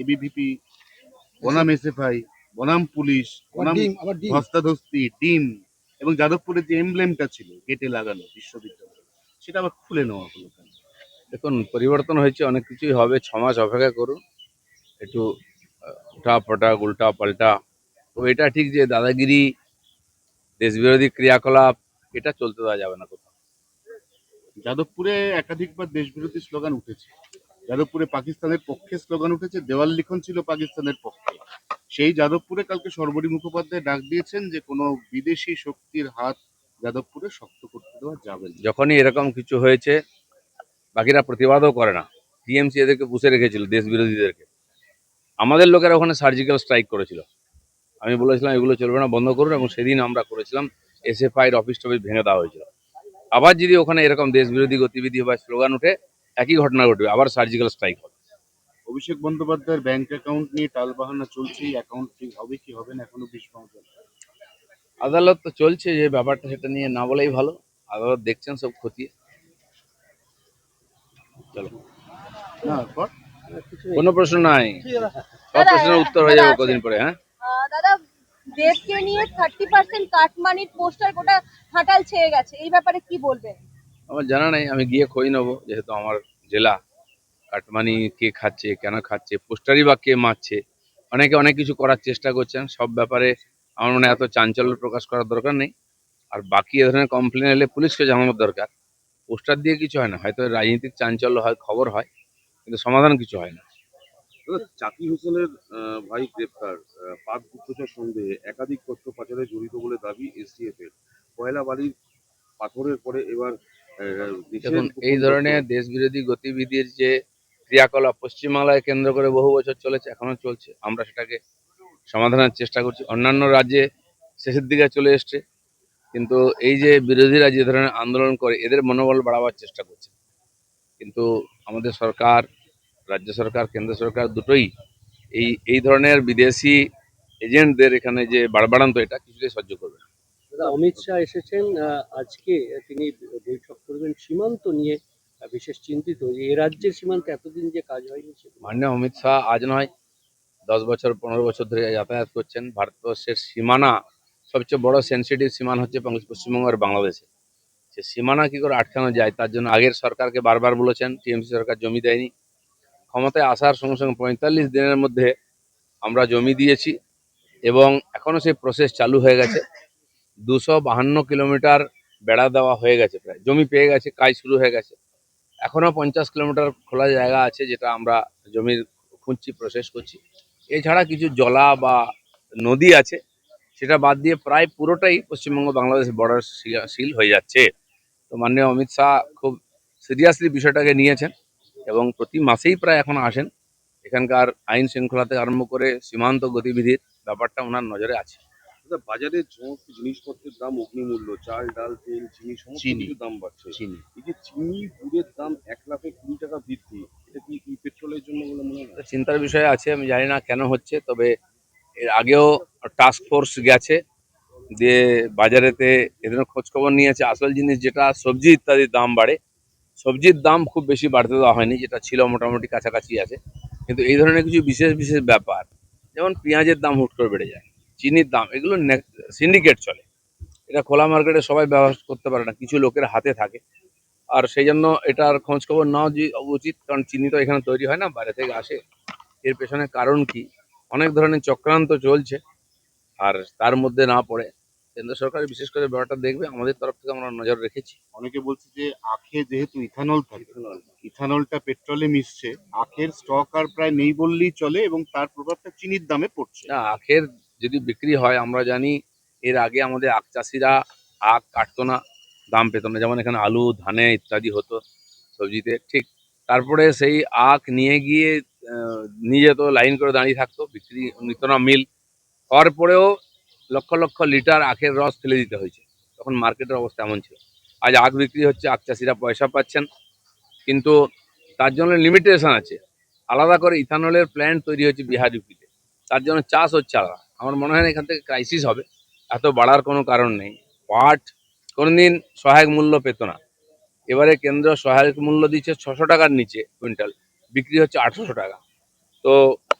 ABVP, বনাম SFI, বনাম police, বনাম ধস্তাধস্তি, টিম এবং যাদবপুরের যে এমব্লেমটা ছিল গেটে লাগানো বিশ্ববিদ্যালয়, সেটা আবার খুলে নেওয়া হলো কেন? দেখুন, পরিবর্তন হয়েছে, অনেক কিছুই হবে, 6 মাস অপেক্ষা করুন। একটু উঠা পটা উল্টা পাল্টা, তো এটা ঠিক যে দাদাগিরি, দেশবিরোধী ক্রিয়াকলাপ এটা চলতে দেওয়া যাবে না কোথাও। যাদবপুরে একাধিকবার দেশবিরোধী স্লোগান উঠেছে, যাদবপুরে পাকিস্তানের পক্ষে স্লোগান উঠেছে, দেওয়াল লিখন ছিল পাকিস্তানের পক্ষে। সেই যাদবপুরে কালকে সর্বরী মুখোপাধ্যায় ডাক দিয়েছেন যে কোনো বিদেশি শক্তির হাত যাদবপুরে শক্ত করতে দেওয়া যাবে না। যখনই এরকম কিছু হয়েছে বাকিরা প্রতিবাদও করে না। টিএমসি এদেরকে পুষে রেখেছিল, দেশ বিরোধীদেরকে। আমাদের লোকেরা ওখানে সার্জিক্যাল স্ট্রাইক করেছিল। আমি বলেছিলাম এগুলো চলবে না, বন্ধ করুন, এবং সেদিন আমরা করেছিলাম। এসএফআই এর অফিস টফিস ভেঙে দেওয়া হয়েছিল। আবার যদি ওখানে এরকম দেশ বিরোধী গতিবিধি বা স্লোগান উঠে, একই ঘটনা ঘটবে, আবার সার্জিক্যাল স্ট্রাইক হবে। অভিষেক বন্দ্যোপাধ্যায়ের ব্যাংক অ্যাকাউন্ট নিয়ে টালবাহানা চলছেই, অ্যাকাউন্ট ঠিক হবে কি হবে না এখনো বেশ পাওয়া যায়। আদালত তো চলছে, যে ব্যাপারটা সেটা নিয়ে না বলেই ভালো। আদালত দেখছেন সব খতিয়ে। চলো, কোনো প্রশ্ন নাই, সব প্রশ্নের উত্তর হয়ে যাবে কদিন পরে। হ্যাঁ দাদা, দেবকে নিয়ে 30% কাটমানির পোস্টার গোটা হাঁটাল ছেয়ে গেছে, এই ব্যাপারে কি বলবেন? আমার জানা নেই, আমি গিয়ে খোঁজ নেবো, যেহেতু আমার জেলা। কাটমানি কে খাচ্ছে, কেন খাচ্ছে, পোস্টারই বা কে মারছে, অনেকে অনেক কিছু করার চেষ্টা করছেন। সব ব্যাপারে আমার মনে হয় এত চাঞ্চল্য প্রকাশ করার দরকার নেই। আর বাকি এ ধরনের কমপ্লেন এলে পুলিশকে জানানোর দরকার। পোস্টার দিয়ে কিছু হয় না, হয়তো রাজনৈতিক চাঞ্চল্য হয়, খবর হয়, কিন্তু সমাধান কিছু হয় না। জাকির হোসেনের ভাই গ্রেপ্তার, পাক গুপ্তচর সন্দেহে একাধিক তথ্য পাচারে জড়িত বলে দাবি এসটিএফ এর। কয়লা বালির পাথরের পরে এবার দেখুন, এই ধরনের দেশ বিরোধী গতিবিধির যে ক্রিয়াকলাপ পশ্চিমবাংলায় কেন্দ্র করে বহু বছর চলেছে, এখনো চলছে। আমরা সেটাকে সমাধানের চেষ্টা করছি। অন্যান্য রাজ্যে শেষের দিকে চলে এসছে, কিন্তু এই যে বিরোধীরা যে ধরনের আন্দোলন করে, এদের মনোবল বাড়াবার চেষ্টা করছে। কিন্তু আমাদের সরকার, রাজ্য সরকার, কেন্দ্র সরকার দুটোই এই ধরনের বিদেশি এজেন্টদের এখানে যে বাড়বাড়ান্ত, এটা কিছুতেই সহ্য করবে না। অমিত শাহ এসেছেন আজকে, তিনি বৈঠক করবেন সীমান্ত নিয়ে। বিশেষ চিন্তিত যে এ রাজ্যের সীমান্তে এতদিন যে কাজ হয়নি। মাননীয় অমিত শাহ আজ নয়, 10 বছর 15 বছর ধরে যাতায়াত করছেন। ভারতবর্ষের সীমানা, সবচেয়ে বড় সেন্সিটিভ সীমানা হচ্ছে পশ্চিমবঙ্গ আর বাংলাদেশে। সে সীমানা কি করে আটকানো যায়, তার জন্য আগের সরকারকে বারবার বলেছেন। টিএমসি সরকার জমি দেয়নি। ক্ষমতায় আসার সঙ্গে সঙ্গে 45 দিনের মধ্যে আমরা জমি দিয়েছি, এবং এখনো সেই প্রসেস চালু হয়ে গেছে। 252 কিলোমিটার বেড়া দেওয়া হয়ে গেছে, প্রায় জমি পেয়ে গেছে, কাজ শুরু হয়ে গেছে। এখনো 50 কিলোমিটার খোলা জায়গা আছে, যেটা আমরা জমির খুঁজছি, প্রসেস করছি। এছাড়া কিছু জলা বা নদী আছে, সেটা বাদ দিয়ে প্রায় পুরোটাই পশ্চিমবঙ্গ বাংলাদেশ বর্ডার সিল হয়ে যাচ্ছে। তো মাননীয় অমিত শাহ খুব সিরিয়াসলি বিষয়টাকে নিয়েছেন, এবং প্রতি মাসেই প্রায় এখন আসেন। এখানকার আইন শৃঙ্খলা থেকে আরম্ভ করে সীমান্ত গতিবিধির ব্যাপারটা ওনার নজরে আছে। বাজারে সমস্ত জিনিসপত্রের দাম অগ্নিমূল্য, চাল ডাল তেল চিনি সমস্ত কিছুর দাম বাড়ছে। এই যে চিনি গুড়ের দাম 1,20,000 টাকা বৃদ্ধি, এটা কি পেট্রোলের জন্য বলে মনে হয়? চিন্তার বিষয় আছে, আমি জানি না কেন হচ্ছে, তবে এর আগেও টাস্ক ফোর্স গেছে, দিয়ে বাজারেতে এদের খোঁজ খবর নিয়েছে। আসল জিনিস যেটা সবজি ইত্যাদির দাম বাড়ে, সবজির দাম খুব বেশি বাড়তে দেওয়া হয়নি, যেটা ছিল মোটামুটি কাছাকাছি আছে। কিন্তু এই ধরনের কিছু বিশেষ বিশেষ ব্যাপার, যেমন পেঁয়াজের দাম হুট করে বেড়ে যায়, চিনির দাম, এগুলো সিন্ডিকেট চলে। এটা খোলা মার্কেটে সবাই ব্যবহার করতে পারে না, কিছু লোকের হাতে থাকে। আর সেই জন্য এটার খোঁজ খবর নেওয়া উচিত, কারণ চিনি তো এখানে তৈরি হয় না, বাইরে থেকে আসে। এর পেছনে কারণ কি, অনেক ধরনের চক্রান্ত চলছে। আর তার মধ্যে না পড়ে কেন্দ্র সরকার বিশেষ করে ব্যাপারটা দেখবে, আমাদের তরফ থেকে আমরা নজর রেখেছি। অনেকে বলছে যে আখে যেহেতু ইথানল থাকে, ইথানলটা পেট্রোলে মিশছে, আখের স্টক আর প্রায় নেই বললেই চলে, এবং তার প্রভাবটা চিনির দামে পড়ছে। না, আখের যদি বিক্রি হয়, আমরা জানি এর আগে আমাদের আখ চাষিরা আখ কাটতো না, দাম পেত না। যেমন এখানে আলু, ধানে ইত্যাদি হতো, সবজিতে ঠিক। তারপরে সেই আখ নিয়ে গিয়ে নিয়ে যেত, লাইন করে দাঁড়িয়ে থাকতো, বিক্রি নিত না মিল। হওয়ার পরেও লক্ষ লক্ষ লিটার আখের রস ফেলে দিতে হয়েছে, তখন মার্কেটের অবস্থা এমন ছিল। আজ আখ বিক্রি হচ্ছে, আখ চাষিরা পয়সা পাচ্ছেন, কিন্তু তার জন্য লিমিটেশন আছে। আলাদা করে ইথানলের প্ল্যান্ট তৈরি হচ্ছে বিহার ইউপিতে, তার জন্য চাষ হচ্ছে আলাদা। আমার মনে হয় না এখান থেকে ক্রাইসিস হবে, এত বাড়ার কোনো কারণ নেই। পাট কোনোদিন সহায়ক মূল্য পেত না, এবারে কেন্দ্র সহায়ক মূল্য দিচ্ছে 600 টাকার নিচে কুইন্টাল, বিক্রি হচ্ছে 800 টাকা। তো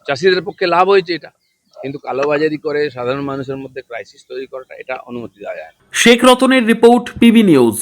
চাষিদের পক্ষে লাভ হয়েছে এটা, কিন্তু কালোবাজারি করে সাধারণ মানুষের মধ্যে ক্রাইসিস তৈরি করাটা এটা অনুমতি দেওয়া যায় না। শেখ রতনের রিপোর্ট, পিবি নিউজ।